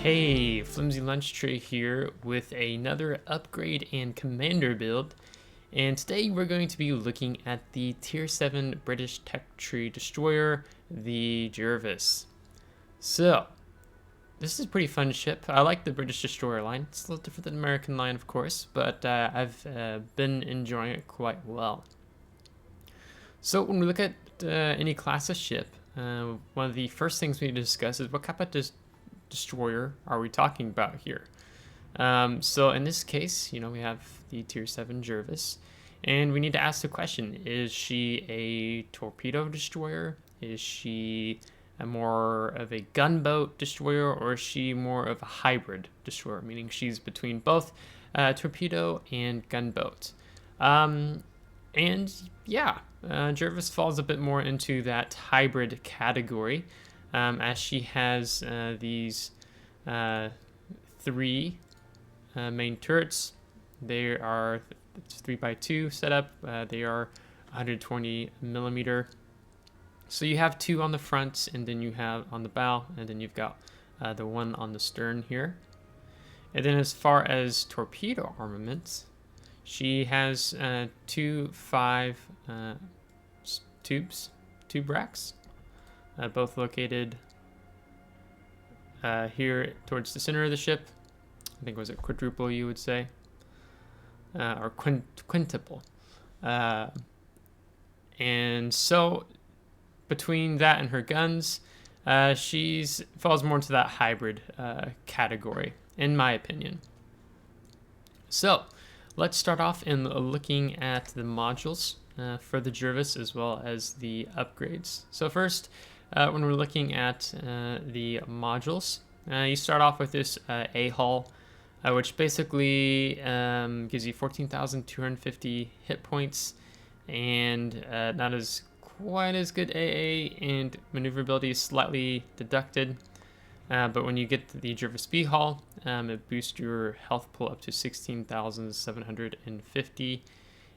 Hey, Flimsy Lunch Tray here with another upgrade and commander build. And today we're going to be looking at the Tier 7 British Tech Tree Destroyer, the Jervis. So, this is a pretty fun ship. I like the British Destroyer line. It's a little different than the American line, of course, but I've been enjoying it quite well. So, when we look at any class of ship, one of the first things we need to discuss is what type of destroyer are we talking about here? So in this case, we have the Tier 7 Jervis, and we need to ask the question, is she a torpedo destroyer? Is she a more of a gunboat destroyer, or is she more of a hybrid destroyer, meaning she's between both torpedo and gunboat? Jervis falls a bit more into that hybrid category, as she has these three main turrets. They are 3x2 setup. They are 120 millimeter. So you have two on the front, and then you have on the bow, and then you've got the one on the stern here. And then as far as torpedo armaments, she has two 5 tube racks. Both located here towards the center of the ship. I think it was a quadruple, you would say, or quintuple. And so between that and her guns, she falls more into that hybrid category, in my opinion. So let's start off in looking at the modules for the Jervis as well as the upgrades. So first, when we're looking at the modules, you start off with this A hull, which basically gives you 14,250 hit points, and not as quite as good AA, and maneuverability is slightly deducted. But when you get the Jervis B hull, it boosts your health pool up to 16,750.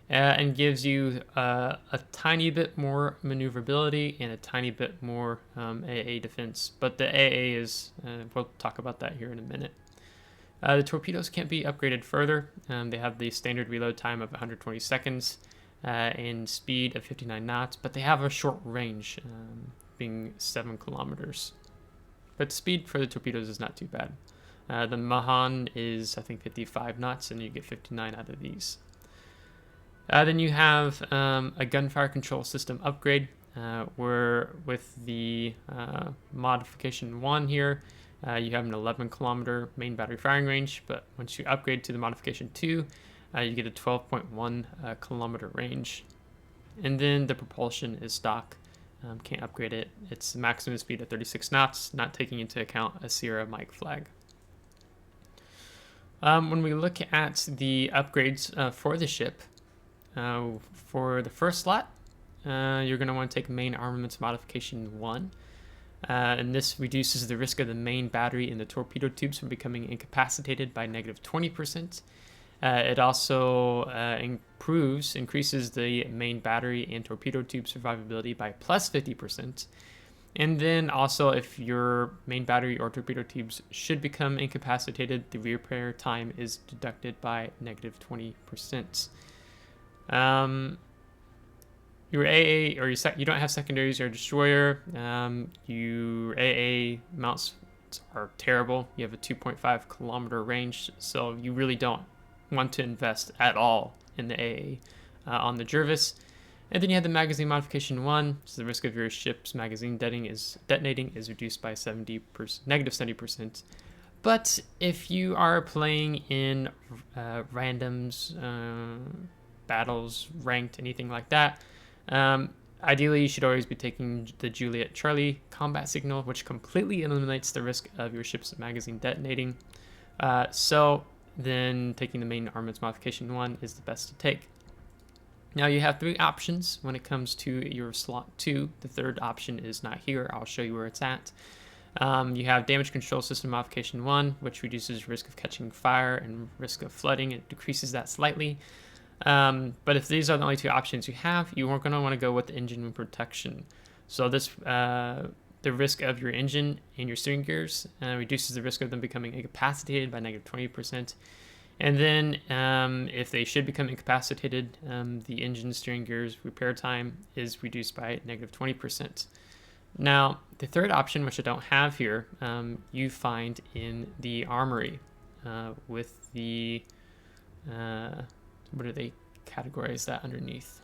And gives you a tiny bit more maneuverability and a tiny bit more AA defense. But the AA is, we'll talk about that here in a minute. The torpedoes can't be upgraded further. They have the standard reload time of 120 seconds and speed of 59 knots, but they have a short range, being 7 kilometers. But speed for the torpedoes is not too bad. The Mahan is, I think, 55 knots, and you get 59 out of these. Then you have a gunfire control system upgrade, where with the modification 1 here, you have an 11 kilometer main battery firing range, but once you upgrade to the modification 2, you get a 12.1 kilometer range. And then the propulsion is stock, can't upgrade it. It's maximum speed of 36 knots, not taking into account a Sierra Mike flag. When we look at the upgrades for the ship, for the first slot, you're going to want to take main armaments modification 1, and this reduces the risk of the main battery in the torpedo tubes from becoming incapacitated by -20%. It also increases the main battery and torpedo tube survivability by +50%. And then also, if your main battery or torpedo tubes should become incapacitated, the repair time is deducted by -20%. Your AA, or you don't have secondaries, you're a destroyer. Your AA mounts are terrible. You have a 2.5 kilometer range, so you really don't want to invest at all in the AA on the Jervis. And then you have the magazine modification 1, so the risk of your ship's magazine detonating is reduced by -70%. But if you are playing in randoms, battles, ranked, anything like that, ideally you should always be taking the Juliet Charlie combat signal, which completely eliminates the risk of your ship's magazine detonating. So then taking the main armaments modification 1 is the best to take. Now you have 3 options when it comes to your slot 2. The third option is not here. I'll show you where it's at. You have damage control system modification 1, which reduces risk of catching fire and risk of flooding. It decreases that slightly. But if these are the only 2 options you have, you are going to want to go with engine room protection. So this the risk of your engine and your steering gears, reduces the risk of them becoming incapacitated by -20%. And then if they should become incapacitated, the engine, steering gears repair time is reduced by -20%. Now, the third option, which I don't have here, you find in the armory with the, what do they categorize that underneath?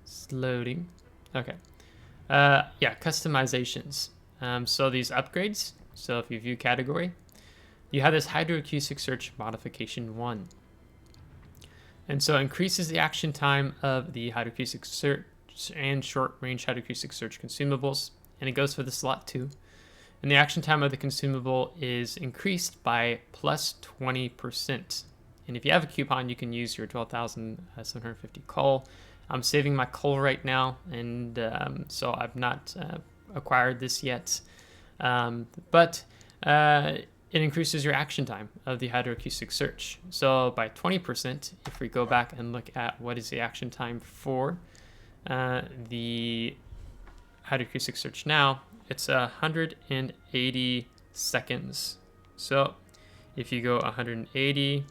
It's loading. Okay. Yeah, customizations. So these upgrades, so if you view category, you have this hydroacoustic search modification 1. And so it increases the action time of the hydroacoustic search and short range hydroacoustic search consumables. And it goes for the slot 2. And the action time of the consumable is increased by plus 20%. And if you have a coupon, you can use your 12,750 coal. I'm saving my coal right now, and so I've not acquired this yet. But it increases your action time of the hydroacoustic search. So by 20%, if we go back and look at what is the action time for the hydroacoustic search now, it's 180 seconds. So if you go 180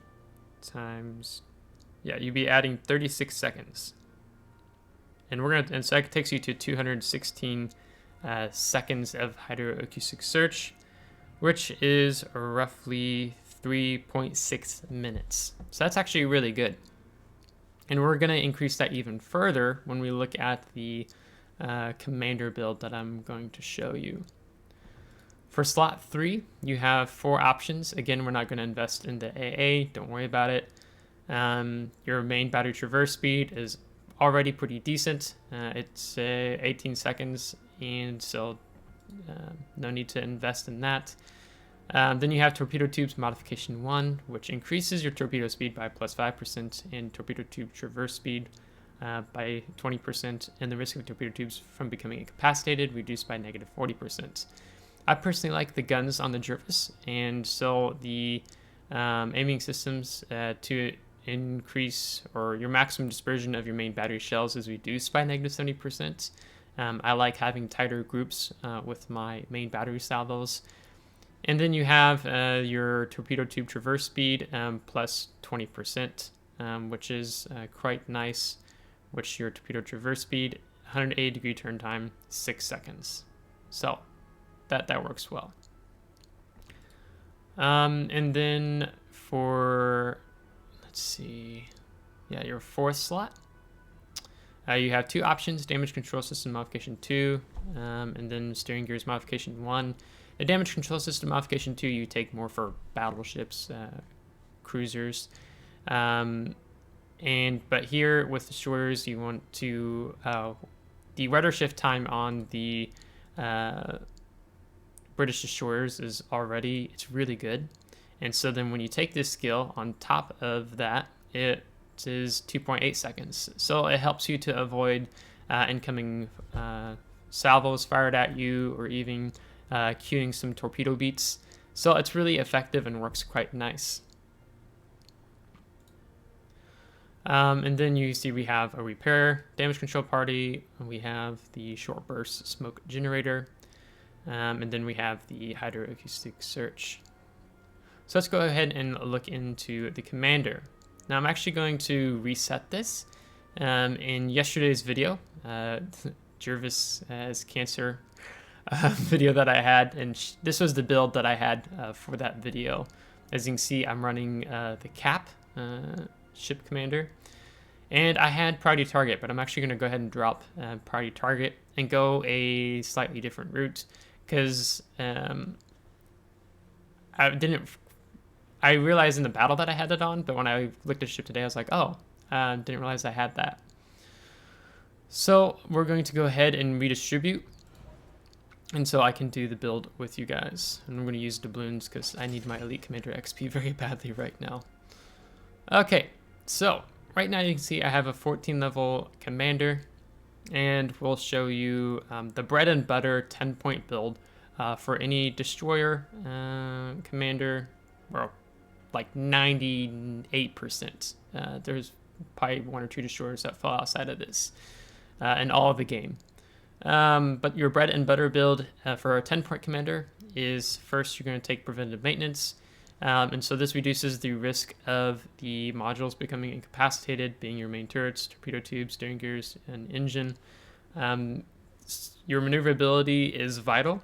times, yeah, you'd be adding 36 seconds. And so that takes you to 216 seconds of hydroacoustic search, which is roughly 3.6 minutes. So that's actually really good. And we're going to increase that even further when we look at the commander build that I'm going to show you. For slot 3, you have 4 options. Again, we're not going to invest in the AA. Don't worry about it. Your main battery traverse speed is already pretty decent. It's 18 seconds, and so no need to invest in that. Then you have torpedo tubes modification 1, which increases your torpedo speed by plus 5% and torpedo tube traverse speed by 20%, and the risk of torpedo tubes from becoming incapacitated reduced by -40%. I personally like the guns on the Jervis, and so the aiming systems to increase, or your maximum dispersion of your main battery shells is reduced by -70%. I like having tighter groups with my main battery salvos. And then you have your torpedo tube traverse speed plus 20%, which is quite nice, which your torpedo traverse speed, 180 degree turn time, 6 seconds. So that works well. And then for, let's see, yeah, your 4th slot, you have 2 options: damage control system modification 2, and then steering gears modification 1. The damage control system modification 2, you take more for battleships, cruisers, but here with destroyers, you want to the rudder shift time on the British destroyers is it's really good. And so then when you take this skill on top of that, it is 2.8 seconds. So it helps you to avoid incoming salvos fired at you, or even queuing some torpedo beats. So it's really effective and works quite nice. And then you see we have a repair damage control party, and we have the short burst smoke generator, and then we have the hydroacoustic search. So let's go ahead and look into the commander. Now I'm actually going to reset this. In yesterday's video, Jervis Cancer video that I had, and this was the build that I had for that video. As you can see, I'm running the Cap ship commander, and I had priority target, but I'm actually going to go ahead and drop priority target and go a slightly different route, because I realized in the battle that I had it on, but when I looked at the ship today, I was like, oh, didn't realize I had that. So we're going to go ahead and redistribute, and so I can do the build with you guys. And I'm going to use doubloons because I need my Elite Commander XP very badly right now. Okay, so right now you can see I have a 14 level commander, and we'll show you the bread and butter 10-point build for any destroyer commander, or like 98% There's probably 1 or 2 destroyers that fall outside of this in all of the game. But your bread and butter build for a 10-point commander is first you're going to take preventative maintenance. And so this reduces the risk of the modules becoming incapacitated, being your main turrets, torpedo tubes, steering gears, and engine. Your maneuverability is vital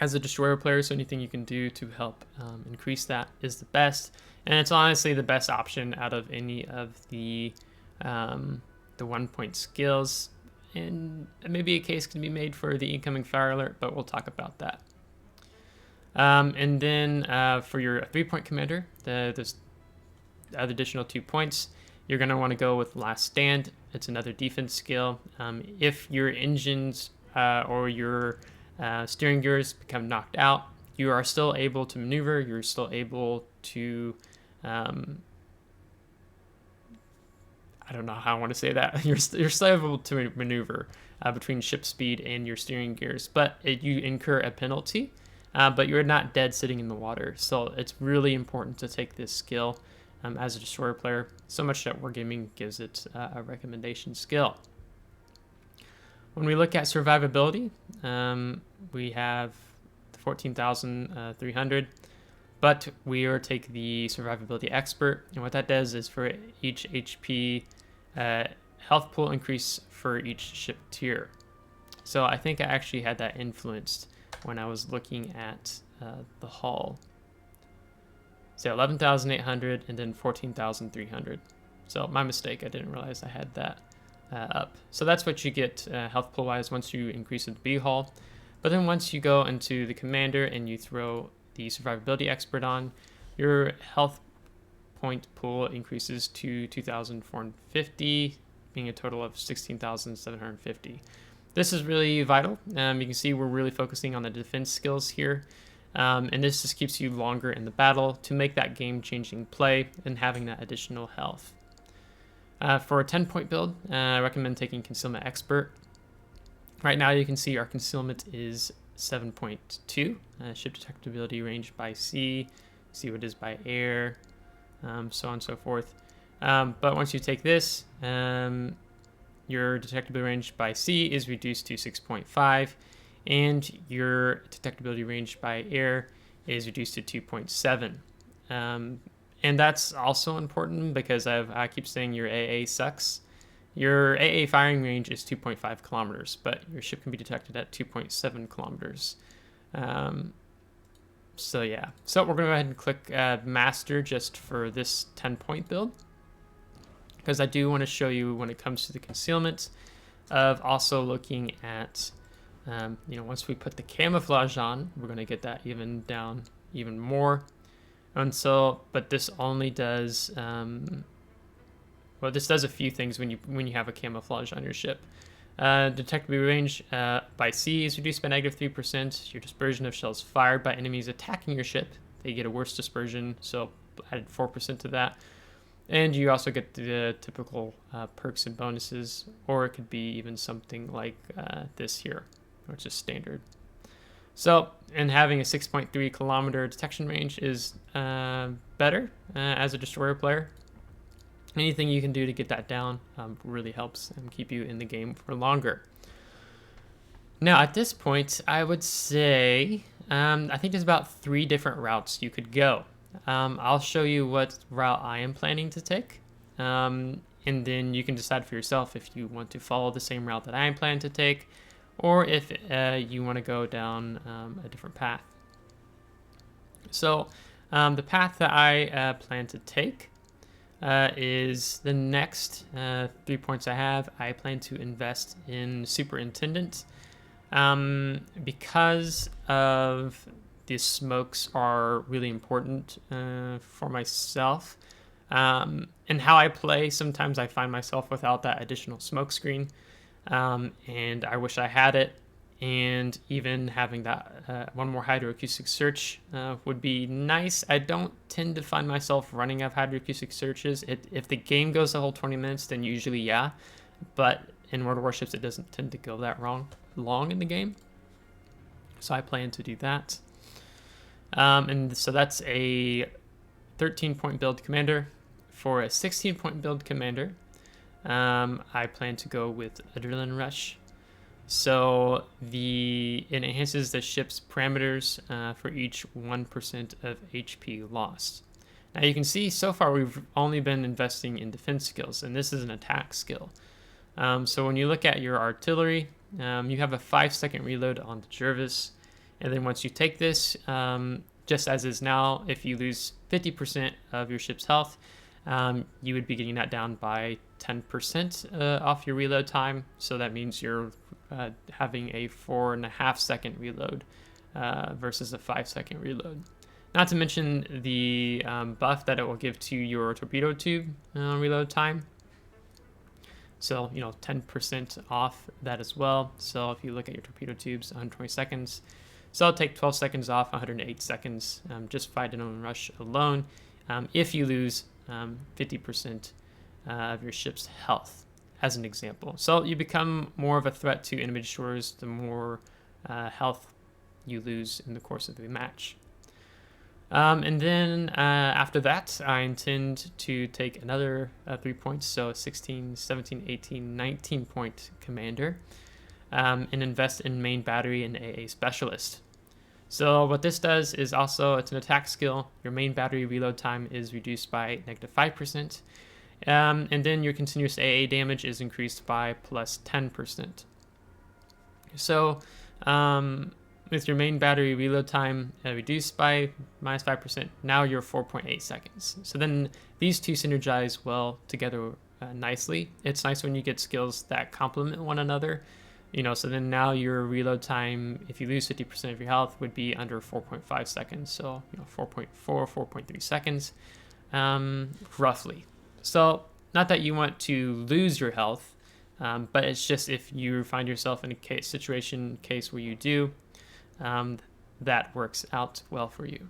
as a destroyer player, so anything you can do to help increase that is the best. And it's honestly the best option out of any of the 1-point skills. And maybe a case can be made for the incoming fire alert, but we'll talk about that. And then for your 3-point commander, there's additional 2 points. You're going to want to go with Last Stand. It's another defense skill. If your engines or your steering gears become knocked out, you are still able to maneuver. You're still able to... I don't know how I want to say that. You're still able to maneuver between ship speed and your steering gears, but you incur a penalty. But you're not dead sitting in the water. So it's really important to take this skill as a destroyer player, so much that Wargaming gives it a recommendation skill. When we look at survivability, we have 14,300, but we are take the survivability expert. And what that does is for each HP health pool increase for each ship tier. So I think I actually had that influenced when I was looking at the hull. So 11,800 and then 14,300. So my mistake, I didn't realize I had that up. So that's what you get health pool wise once you increase the B hull. But then once you go into the commander and you throw the survivability expert on, your health point pool increases to 2,450, being a total of 16,750. This is really vital. You can see we're really focusing on the defense skills here. And this just keeps you longer in the battle to make that game-changing play and having that additional health. For a 10-point build, I recommend taking Concealment Expert. Right now you can see our concealment is 7.2. Ship detectability range by sea, see what it is by air, so on and so forth. But once you take this, your detectability range by sea is reduced to 6.5, and your detectability range by air is reduced to 2.7. And that's also important because I keep saying your AA sucks. Your AA firing range is 2.5 kilometers, but your ship can be detected at 2.7 kilometers. So yeah, so we're gonna go ahead and click master just for this 10-point build, because I do want to show you when it comes to the concealment of also looking at, once we put the camouflage on, we're going to get that even down even more. And so, but this only does, this does a few things when you have a camouflage on your ship. Detectability range by sea is reduced by -3%. Your dispersion of shells fired by enemies attacking your ship, they get a worse dispersion, so added 4% to that. And you also get the typical perks and bonuses, or it could be even something like this here, which is standard. So, and having a 6.3 kilometer detection range is better as a destroyer player. Anything you can do to get that down really helps and keep you in the game for longer. Now, at this point, I would say, I think there's about 3 different routes you could go. I'll show you what route I am planning to take, and then you can decide for yourself if you want to follow the same route that I am planning to take, or if you want to go down a different path. So the path that I plan to take is the next 3 points I have. I plan to invest in Superintendent because of the smokes are really important for myself. And how I play, sometimes I find myself without that additional smoke screen, and I wish I had it. And even having that one more hydroacoustic search would be nice. I don't tend to find myself running out of hydroacoustic searches. If the game goes the whole 20 minutes, then usually yeah. But in World of Warships, it doesn't tend to go that long in the game. So I plan to do that. And so that's a 13-point build commander. for a 16-point build commander, I plan to go with Adrenaline Rush. So it enhances the ship's parameters for each 1% of HP lost. Now you can see so far we've only been investing in defense skills, and this is an attack skill. So when you look at your artillery, you have a 5-second reload on the Jervis, and then once you take this, just as is now, if you lose 50% of your ship's health, you would be getting that down by 10% off your reload time. So that means you're having a 4.5-second reload versus a 5-second reload. Not to mention the buff that it will give to your torpedo tube reload time. So, 10% off that as well. So if you look at your torpedo tubes, 120 seconds. So I'll take 12 seconds off, 108 seconds, just fighting on rush alone, if you lose 50% of your ship's health, as an example. So you become more of a threat to enemy destroyers the more health you lose in the course of the match. And then after that, I intend to take another 3 points, so 16, 17, 18, 19 point commander, and invest in main battery and AA specialist. So what this does is also, it's an attack skill. Your main battery reload time is reduced by -5%, and then your continuous AA damage is increased by plus 10%. So with your main battery reload time reduced by -5%, now you're 4.8 seconds. So then these two synergize well together nicely. It's nice when you get skills that complement one another. So then now your reload time, if you lose 50% of your health, would be under 4.5 seconds. So 4.4, 4.3 seconds, roughly. So not that you want to lose your health, but it's just if you find yourself in a case where you do, that works out well for you.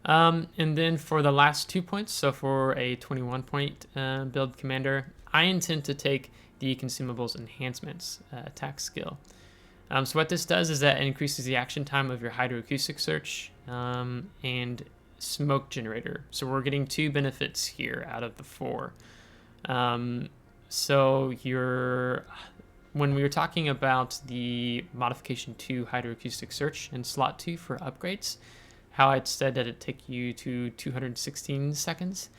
And then for the last 2 points, so for a 21-point build commander, I intend to take the Consumables Enhancements attack skill. So what this does is that it increases the action time of your hydroacoustic search and smoke generator. So we're getting 2 benefits here out of the 4. So when we were talking about the modification 2 hydroacoustic search and slot 2 for upgrades, how I'd said that it'd take you to 216 seconds.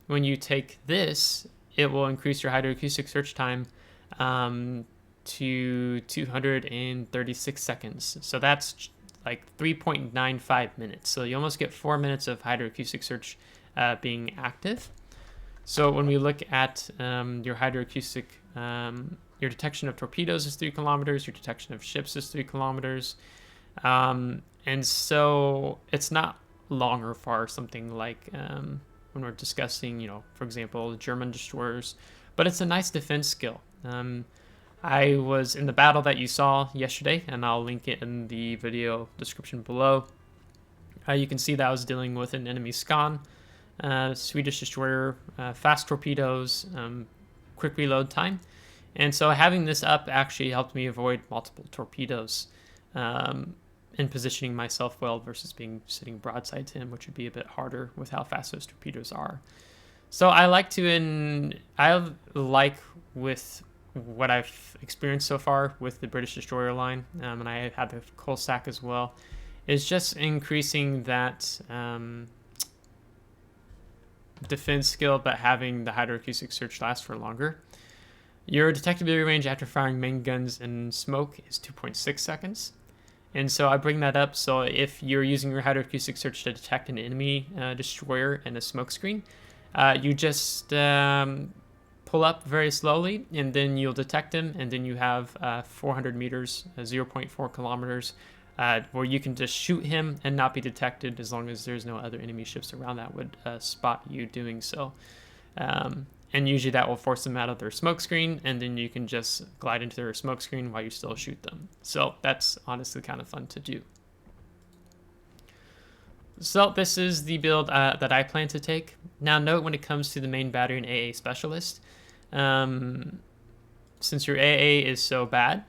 When you take this, it will increase your hydroacoustic search time to 236 seconds. So that's like 3.95 minutes. So you almost get 4 minutes of hydroacoustic search being active. So when we look at your hydroacoustic, your detection of torpedoes is 3 kilometers, your detection of ships is 3 kilometers. And so it's not long or far, something like when we're discussing, for example, German destroyers, but it's a nice defense skill. I was in the battle that you saw yesterday, and I'll link it in the video description below. You can see that I was dealing with an enemy Skan, Swedish destroyer, fast torpedoes, quick reload time. And so having this up actually helped me avoid multiple torpedoes and positioning myself well versus sitting broadside to him, which would be a bit harder with how fast those torpedoes are. So I like with what I've experienced so far with the British destroyer line, and I had the coal sack as well, is just increasing that defense skill, but having the hydroacoustic search last for longer. Your detectability range after firing main guns and smoke is 2.6 seconds. And so I bring that up, so if you're using your hydroacoustic search to detect an enemy destroyer in a smoke screen, you just pull up very slowly, and then you'll detect him, and then you have 400 meters, 0.4 kilometers, where you can just shoot him and not be detected as long as there's no other enemy ships around that would spot you doing so. And usually that will force them out of their smoke screen, and then you can just glide into their smoke screen while you still shoot them. So that's honestly kind of fun to do. So this is the build that I plan to take. Now note when it comes to the main battery and AA specialist, since your AA is so bad,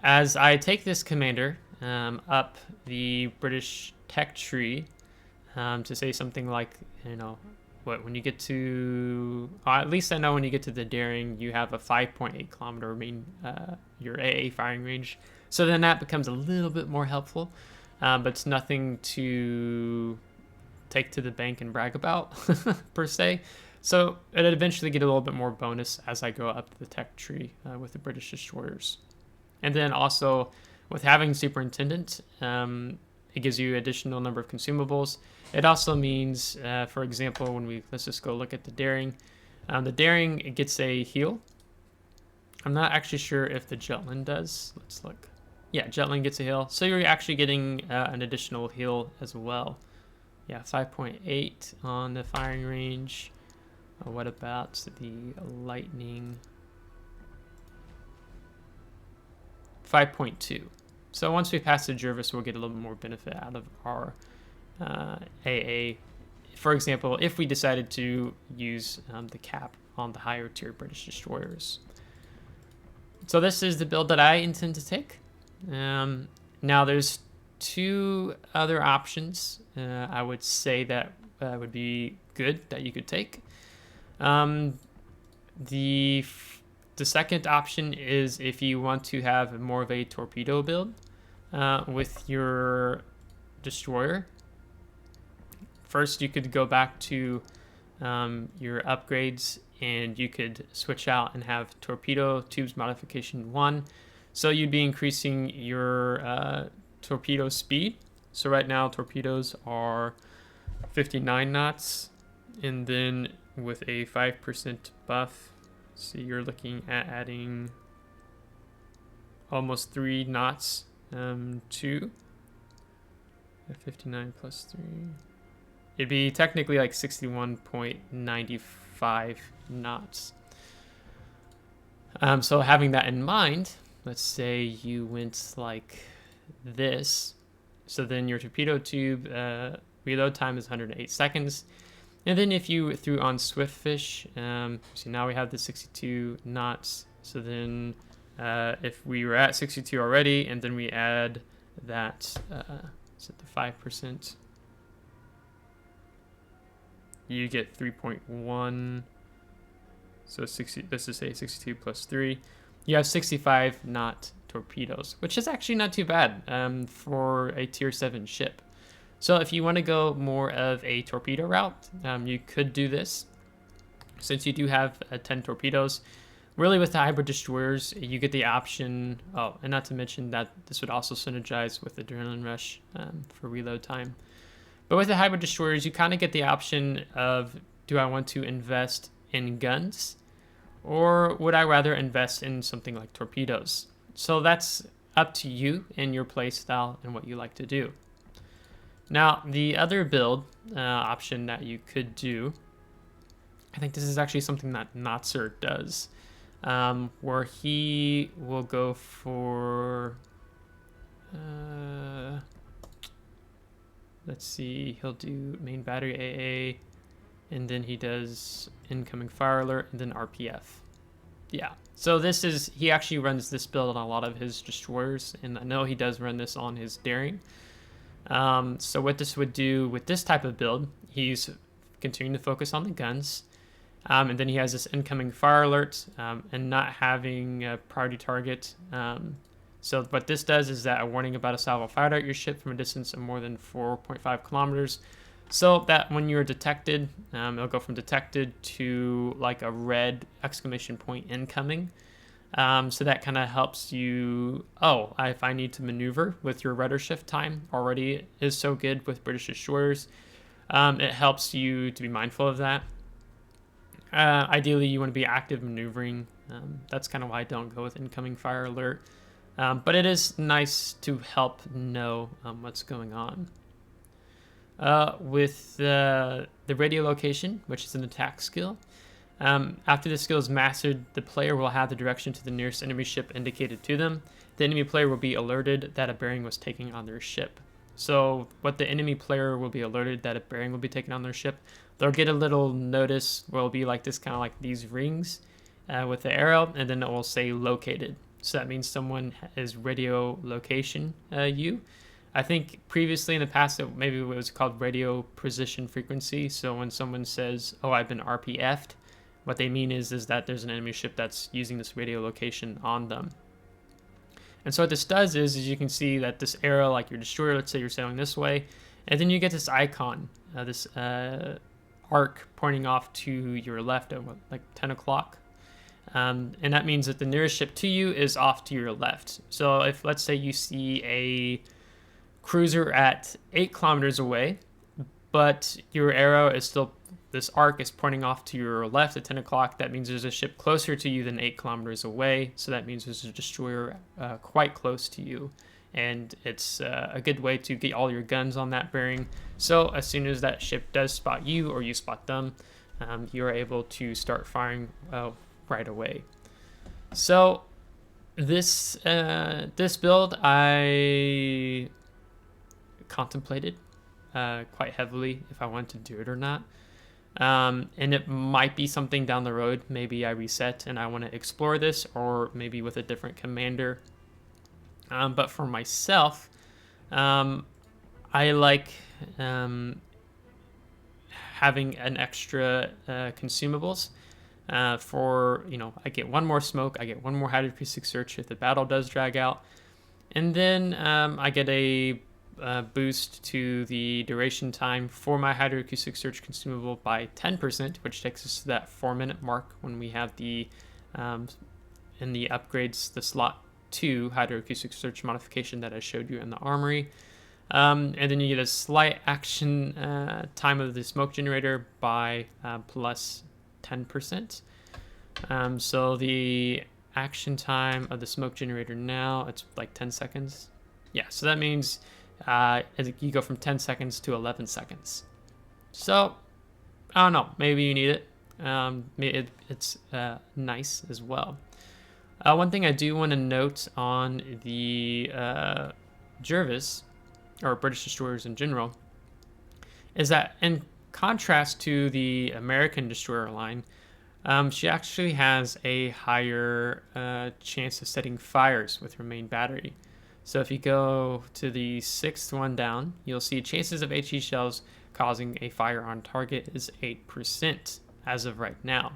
as I take this commander up the British tech tree to say something like, what, when you get to, at least I know when you get to the daring, you have a 5.8 kilometer your AA firing range. So then that becomes a little bit more helpful, but it's nothing to take to the bank and brag about per se. So it'll eventually get a little bit more bonus as I go up the tech tree with the British destroyers. And then also with having Superintendent, it gives you additional number of consumables. It also means, for example, let's just go look at the daring. The daring, it gets a heal. I'm not actually sure if the Jutland does. Let's look. Yeah, Jutland gets a heal. So you're actually getting an additional heal as well. Yeah, 5.8 on the firing range. What about the lightning? 5.2. So once we pass the Jervis, we'll get a little more benefit out of our AA. For example, if we decided to use the cap on the higher tier British destroyers. So this is the build that I intend to take. Now there's two other options I would say that would be good that you could take. The second option is if you want to have more of a torpedo build with your destroyer. First, you could go back to your upgrades and you could switch out and have torpedo tubes modification 1. So you'd be increasing your torpedo speed. So right now torpedoes are 59 knots, and then with a 5% buff, so you're looking at adding almost 3 knots to 59 plus 3. It'd be technically like 61.95 knots. So having that in mind, let's say you went like this. So then your torpedo tube reload time is 108 seconds. And then if you threw on Swiftfish, so now we have the 62 knots. So then if we were at 62 already, and then we add that, is it the 5%? You get 3.1. So 60, let's just say 62 plus 3. You have 65 knot torpedoes, which is actually not too bad for a tier 7 ship. So if you want to go more of a torpedo route, you could do this. Since you do have 10 torpedoes, really with the hybrid destroyers, you get the option, oh, and not to mention that this would also synergize with Adrenaline Rush for reload time. But with the hybrid destroyers, you kind of get the option of, do I want to invest in guns, or would I rather invest in something like torpedoes? So that's up to you and your play style and what you like to do. Now, the other build option that you could do, I think this is actually something that Notzer does, where he will go for, let's see, he'll do main battery AA, and then he does incoming fire alert, and then RPF. Yeah, so this is, he actually runs this build on a lot of his destroyers, and I know he does run this on his daring. So what this would do with this type of build, he's continuing to focus on the guns, and then he has this incoming fire alert, and not having a priority target. So what this does is that a warning about a salvo fired at your ship from a distance of more than 4.5 kilometers. So that when you're detected, it'll go from detected to like a red exclamation point incoming. So that kind of helps you, if I need to maneuver with your rudder shift time already is so good with British destroyers. It helps you to be mindful of that. Ideally, you want to be active maneuvering. That's kind of why I don't go with incoming fire alert. But it is nice to help know what's going on. With the radio location, which is an attack skill, after the skill is mastered, the player will have the direction to the nearest enemy ship indicated to them. The enemy player will be alerted that a bearing was taken on their ship. So what the enemy player will be alerted that a bearing will be taken on their ship, they'll get a little notice where it'll be like this, kind of like these rings with the arrow, and then it will say located. So that means someone is radio location you. I think previously in the past, maybe it was called radio precision frequency. So when someone says, "Oh, I've been RPF'd," what they mean is that there's an enemy ship that's using this radio location on them. And so what this does is you can see that this arrow, like your destroyer, let's say you're sailing this way, and then you get this icon, this arc pointing off to your left at like 10 o'clock. And that means that the nearest ship to you is off to your left. So if, let's say, you see a cruiser at 8 kilometers away, but your arrow is still, this arc is pointing off to your left at 10 o'clock, that means there's a ship closer to you than 8 kilometers away. So that means there's a destroyer quite close to you. And it's a good way to get all your guns on that bearing. So as soon as that ship does spot you or you spot them, you're able to start firing right away. So this build I contemplated quite heavily if I wanted to do it or not. And it might be something down the road. Maybe I reset and I want to explore this, or maybe with a different commander. But for myself, I like having an extra consumables. For, I get one more smoke, I get one more hydroacoustic search if the battle does drag out, and then I get a boost to the duration time for my hydroacoustic search consumable by 10%, which takes us to that 4-minute mark when we have the in the upgrades, the slot 2 hydroacoustic search modification that I showed you in the armory. And then you get a slight action time of the smoke generator by plus 10%. So the action time of the smoke generator now, it's like 10 seconds. Yeah, so that means you go from 10 seconds to 11 seconds. So, I don't know, maybe you need it. It's nice as well. One thing I do want to note on the Jervis, or British destroyers in general, is that in contrast to the American destroyer line, she actually has a higher chance of setting fires with her main battery. So if you go to the 6th one down, you'll see chances of HE shells causing a fire on target is 8% as of right now.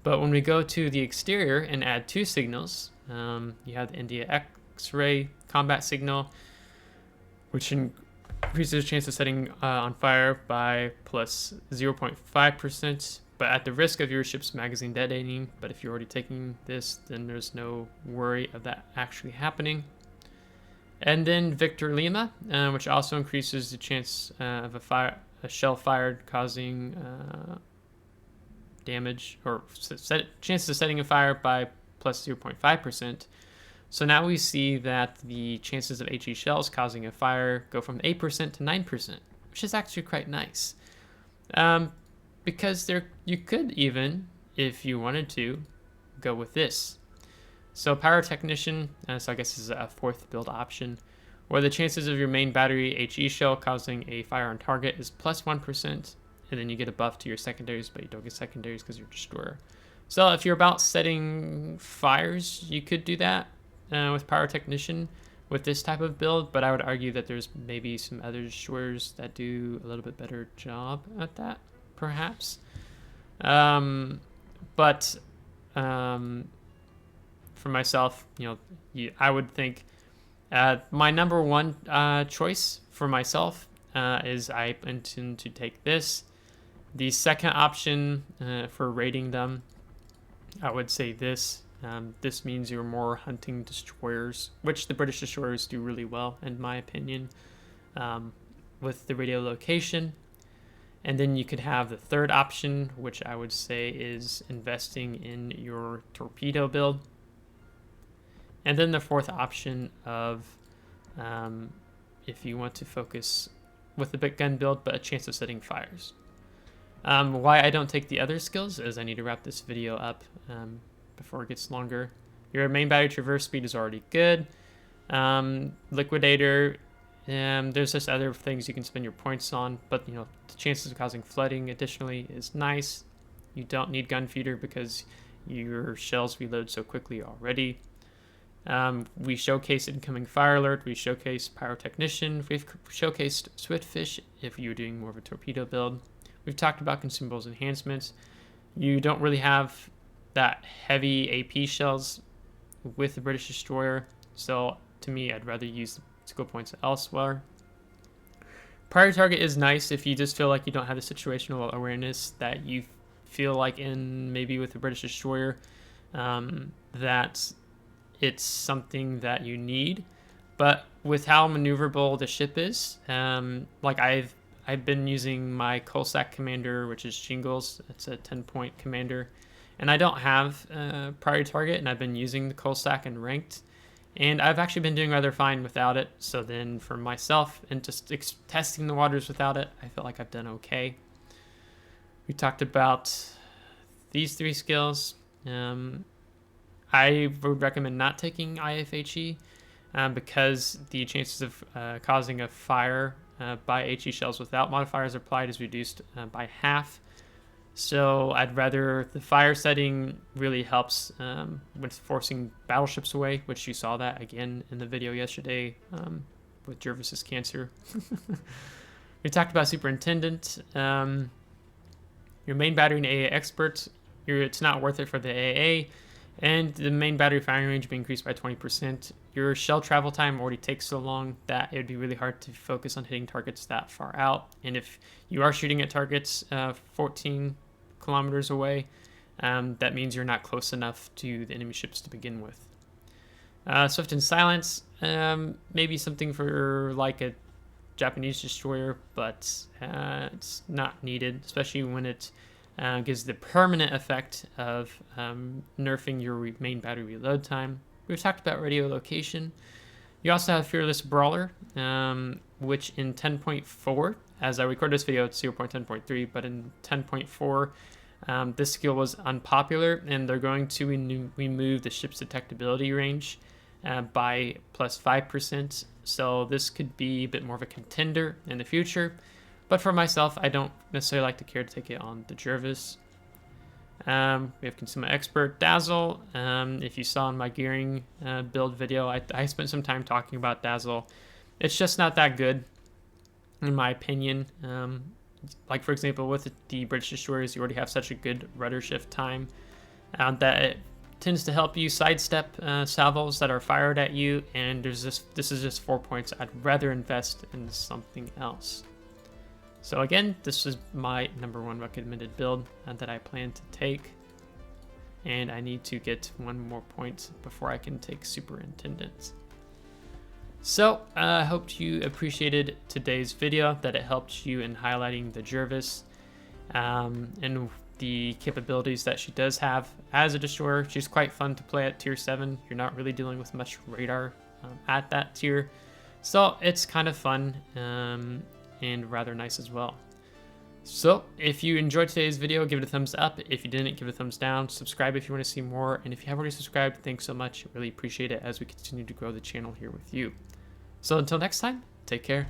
But when we go to the exterior and add 2 signals, you have the India X-ray combat signal, which increases the chance of setting on fire by plus 0.5%, but at the risk of your ship's magazine detonating. But if you're already taking this, then there's no worry of that actually happening. And then Victor Lima, which also increases the chance of a shell fired causing damage, or chances of setting a fire by plus 0.5%. So now we see that the chances of HE shells causing a fire go from 8% to 9%, which is actually quite nice. Because you could even, if you wanted to, go with this. So Power Technician, so I guess this is a 4th build option, where the chances of your main battery HE shell causing a fire on target is plus 1%, and then you get a buff to your secondaries, but you don't get secondaries because you're destroyer. So if you're about setting fires, you could do that with Power Technician with this type of build, but I would argue that there's maybe some other destroyers that do a little bit better job at that, perhaps. But for myself, I would think my number one choice for myself is I intend to take this. The second option for rating them, I would say this. This means you're more hunting destroyers, which the British destroyers do really well, in my opinion, with the radio location. And then you could have the third option, which I would say is investing in your torpedo build. And then the fourth option of if you want to focus with the big gun build, but a chance of setting fires. Why I don't take the other skills is I need to wrap this video up before it gets longer. Your main battery traverse speed is already good. Liquidator, there's just other things you can spend your points on, but the chances of causing flooding additionally is nice. You don't need gun feeder because your shells reload so quickly already. We showcased incoming fire alert. We showcased pyrotechnician. We've showcased swiftfish if you're doing more of a torpedo build. We've talked about consumables enhancements. You don't really have that heavy AP shells with the British destroyer, so to me, I'd rather use skill points elsewhere. Priority target is nice if you just feel like you don't have the situational awareness that you feel like in maybe with the British destroyer, that it's something that you need. But with how maneuverable the ship is, like I've been using my Coalsack commander, which is Jingles. It's a 10-point commander, and I don't have priority target, and I've been using the Coalsack in ranked, and I've actually been doing rather fine without it. So then for myself and just testing the waters without it, I feel like I've done okay. We talked about these 3 skills. I would recommend not taking IFHE because the chances of causing a fire by HE shells without modifiers applied is reduced by half. So I'd rather the fire setting really helps with forcing battleships away, which you saw that again in the video yesterday with Jervis's Cancer. We talked about Superintendent. Your main battery and AA expert, it's not worth it for the AA. And the main battery firing range being increased by 20%. Your shell travel time already takes so long that it would be really hard to focus on hitting targets that far out. And if you are shooting at targets 14 kilometers away, that means you're not close enough to the enemy ships to begin with. Swift and Silence, maybe something for like a Japanese destroyer, but it's not needed, especially when it gives the permanent effect of nerfing your main battery reload time. We've talked about radio location. You also have Fearless Brawler, which in 10.4, as I record this video, it's 0.10.3, but in 10.4, this skill was unpopular, and they're going to remove the ship's detectability range by plus 5%. So this could be a bit more of a contender in the future. But for myself, I don't necessarily like to care to take it on the Jervis. We have Consumer Expert Dazzle. If you saw in my gearing build video, I spent some time talking about Dazzle. It's just not that good, in my opinion. Like, for example, with the British destroyers, you already have such a good rudder shift time that it tends to help you sidestep salvos that are fired at you. And this is just 4 points. I'd rather invest in something else. So again, this is my #1 recommended build that I plan to take. And I need to get 1 more point before I can take Superintendent. So I hope you appreciated today's video, that it helped you in highlighting the Jervis and the capabilities that she does have as a destroyer. She's quite fun to play at tier 7. You're not really dealing with much radar at that tier. So it's kind of fun. And rather nice as well. So if you enjoyed today's video, give it a thumbs up. If you didn't, give it a thumbs down. Subscribe if you want to see more. And if you haven't already subscribed, thanks so much. Really appreciate it as we continue to grow the channel here with you. So until next time, take care.